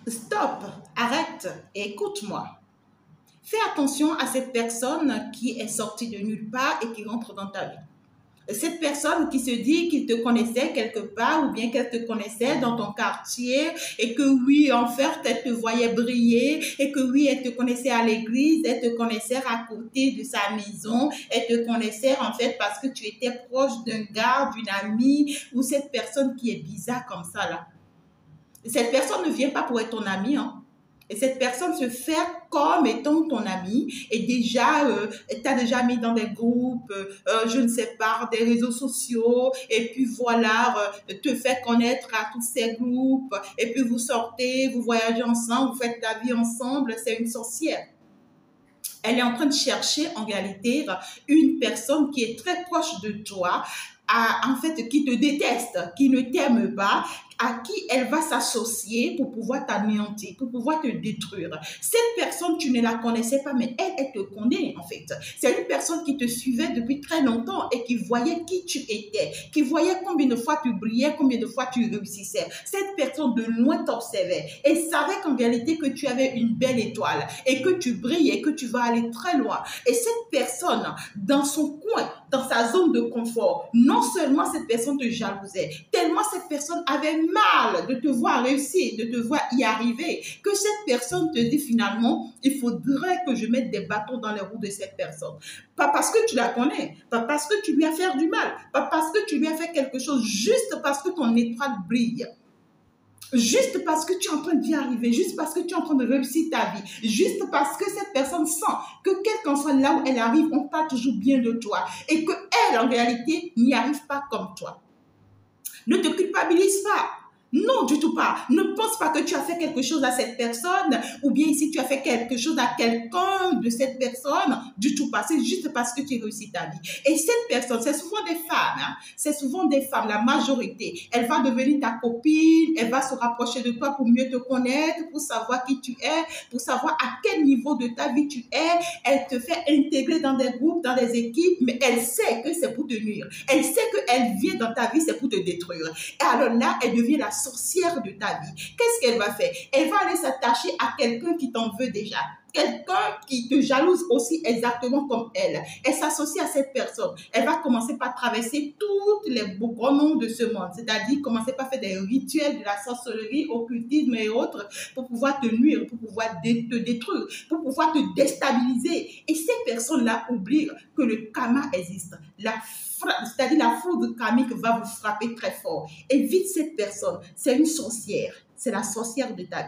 Stop, arrête et écoute-moi. Fais attention à cette personne qui est sortie de nulle part et qui rentre dans ta vie. Cette personne qui se dit qu'il te connaissait quelque part ou bien qu'elle te connaissait dans ton quartier et que oui, en fait, elle te voyait briller et que oui, elle te connaissait à l'église, elle te connaissait à côté de sa maison, elle te connaissait en fait parce que tu étais proche d'un gars, d'une amie ou cette personne qui est bizarre comme ça là. Cette personne ne vient pas pour être ton ami, hein. Et cette personne se fait comme étant ton ami et déjà, t'a déjà mis dans des groupes, je ne sais pas, des réseaux sociaux et puis voilà, te fait connaître à tous ces groupes et puis vous sortez, vous voyagez ensemble, vous faites la vie ensemble, c'est une sorcière. Elle est en train de chercher en réalité une personne qui est très proche de toi, en fait, qui te déteste, qui ne t'aime pas, à qui elle va s'associer pour pouvoir t'anéantir, pour pouvoir te détruire. Cette personne, tu ne la connaissais pas, mais elle te connaît en fait. C'est une personne qui te suivait depuis très longtemps et qui voyait qui tu étais, qui voyait combien de fois tu brillais, combien de fois tu réussissais. Cette personne de loin t'observait et savait qu'en réalité que tu avais une belle étoile et que tu brilles et que tu vas aller très loin. Et cette personne, dans son coin, dans sa zone de confort, non seulement cette personne te jalousait, tellement cette personne avait mal de te voir réussir, de te voir y arriver, que cette personne te dit finalement, il faudrait que je mette des bâtons dans les roues de cette personne. Pas parce que tu la connais, pas parce que tu lui as fait du mal, pas parce que tu lui as fait quelque chose, juste parce que ton étoile brille. Juste parce que tu es en train d'y arriver, juste parce que tu es en train de réussir ta vie, juste parce que cette personne sent que quel qu'en soit là où elle arrive, on parle toujours bien de toi et qu'elle, en réalité, n'y arrive pas comme toi. Ne te culpabilise pas. Non, du tout pas. Ne pense pas que tu as fait quelque chose à cette personne ou bien si tu as fait quelque chose à quelqu'un de cette personne, du tout pas. C'est juste parce que tu réussis ta vie. Et cette personne, c'est souvent des femmes, hein? C'est souvent des femmes, la majorité. Elle va devenir ta copine, elle va se rapprocher de toi pour mieux te connaître, pour savoir qui tu es, pour savoir à quel niveau de ta vie tu es. Elle te fait intégrer dans des groupes, dans des équipes, mais elle sait que c'est pour te nuire. Elle sait qu'elle vient dans ta vie, c'est pour te détruire. Et alors là, elle devient la sorcière de ta vie. Qu'est-ce qu'elle va faire? Elle va aller s'attacher à quelqu'un qui t'en veut déjà. Quelqu'un qui te jalouse aussi exactement comme elle. Elle s'associe à cette personne. Elle va commencer par traverser tous les grands noms de ce monde. C'est-à-dire commencer par faire des rituels de la sorcellerie, occultisme et autres pour pouvoir te nuire, pour pouvoir te détruire, pour pouvoir te déstabiliser. Et ces personnes-là oublient que le karma existe. C'est-à-dire la foudre karmique va vous frapper très fort. Évite cette personne. C'est une sorcière. C'est la sorcière de ta vie.